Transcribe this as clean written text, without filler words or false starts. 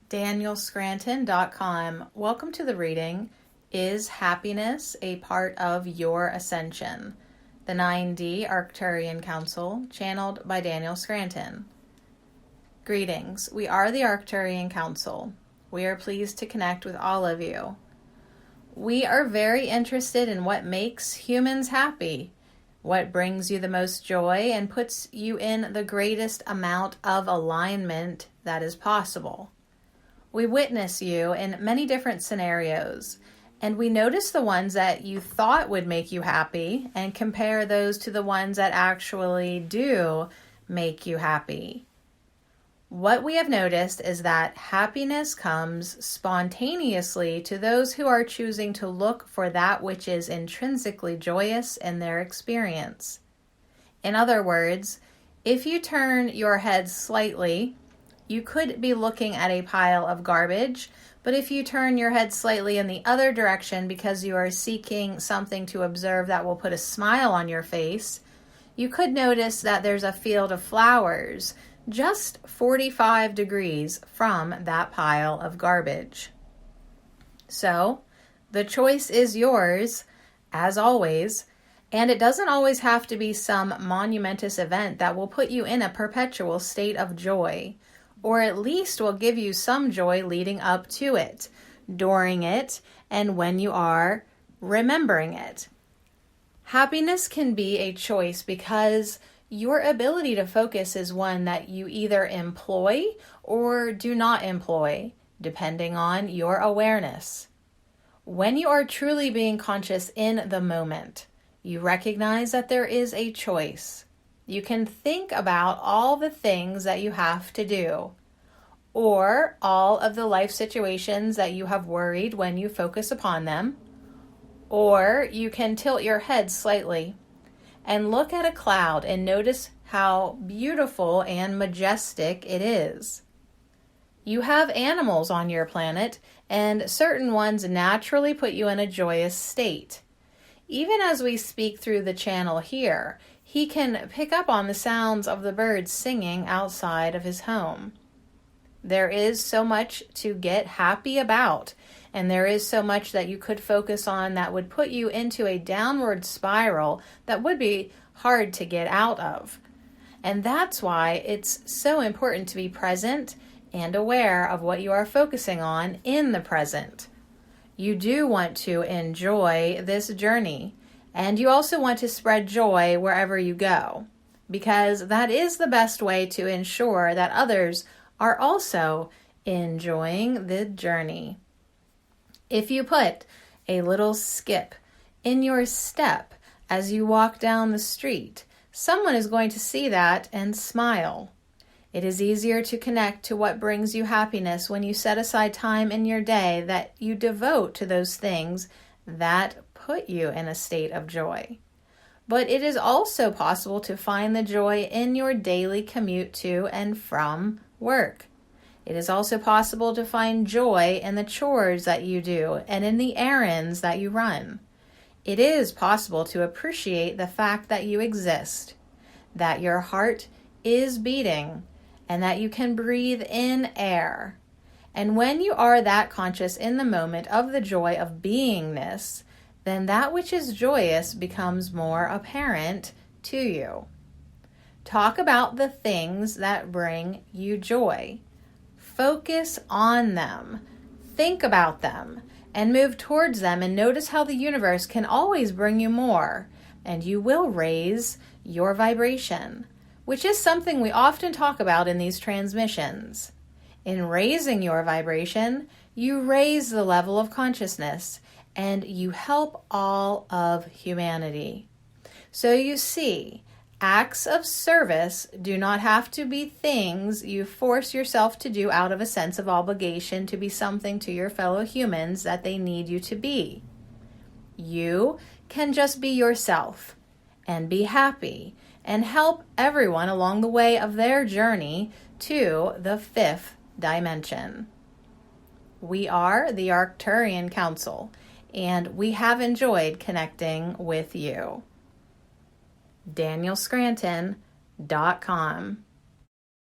DanielScranton.com. Welcome to the reading, Is Happiness a Part of Your Ascension? The 9D Arcturian Council, channeled by Daniel Scranton. Greetings. We are the Arcturian Council. We are pleased to connect with all of you. We are very interested in what makes humans happy, what brings you the most joy, and puts you in the greatest amount of alignment that is possible. We witness you in many different scenarios, and we notice the ones that you thought would make you happy and compare those to the ones that actually do make you happy. What we have noticed is that happiness comes spontaneously to those who are choosing to look for that which is intrinsically joyous in their experience. In other words, if you turn your head slightly, you could be looking at a pile of garbage, but if you turn your head slightly in the other direction because you are seeking something to observe that will put a smile on your face, you could notice that there's a field of flowers just 45 degrees from that pile of garbage. So, the choice is yours, as always, and it doesn't always have to be some monumentous event that will put you in a perpetual state of joy, or at least will give you some joy leading up to it, during it, and when you are remembering it. Happiness can be a choice because your ability to focus is one that you either employ or do not employ, depending on your awareness. When you are truly being conscious in the moment, you recognize that there is a choice. You can think about all the things that you have to do, or all of the life situations that you have worried when you focus upon them, or you can tilt your head slightly and look at a cloud and notice how beautiful and majestic it is. You have animals on your planet, and certain ones naturally put you in a joyous state. Even as we speak through the channel here, he can pick up on the sounds of the birds singing outside of his home. There is so much to get happy about, and there is so much that you could focus on that would put you into a downward spiral that would be hard to get out of. And that's why it's so important to be present and aware of what you are focusing on in the present. You do want to enjoy this journey, and you also want to spread joy wherever you go, because that is the best way to ensure that others are also enjoying the journey. If you put a little skip in your step as you walk down the street, someone is going to see that and smile. It is easier to connect to what brings you happiness when you set aside time in your day that you devote to those things that put you in a state of joy. But it is also possible to find the joy in your daily commute to and from work. It is also possible to find joy in the chores that you do and in the errands that you run. It is possible to appreciate the fact that you exist, that your heart is beating, and that you can breathe in air. And when you are that conscious in the moment of the joy of beingness, then that which is joyous becomes more apparent to you. Talk about the things that bring you joy. Focus on them. Think about them and move towards them, and notice how the universe can always bring you more, and you will raise your vibration, which is something we often talk about in these transmissions. In raising your vibration, you raise the level of consciousness, and you help all of humanity. So you see, acts of service do not have to be things you force yourself to do out of a sense of obligation to be something to your fellow humans that they need you to be. You can just be yourself and be happy and help everyone along the way of their journey to the 5th dimension. We are the Arcturian Council, and we have enjoyed connecting with you. DanielScranton.com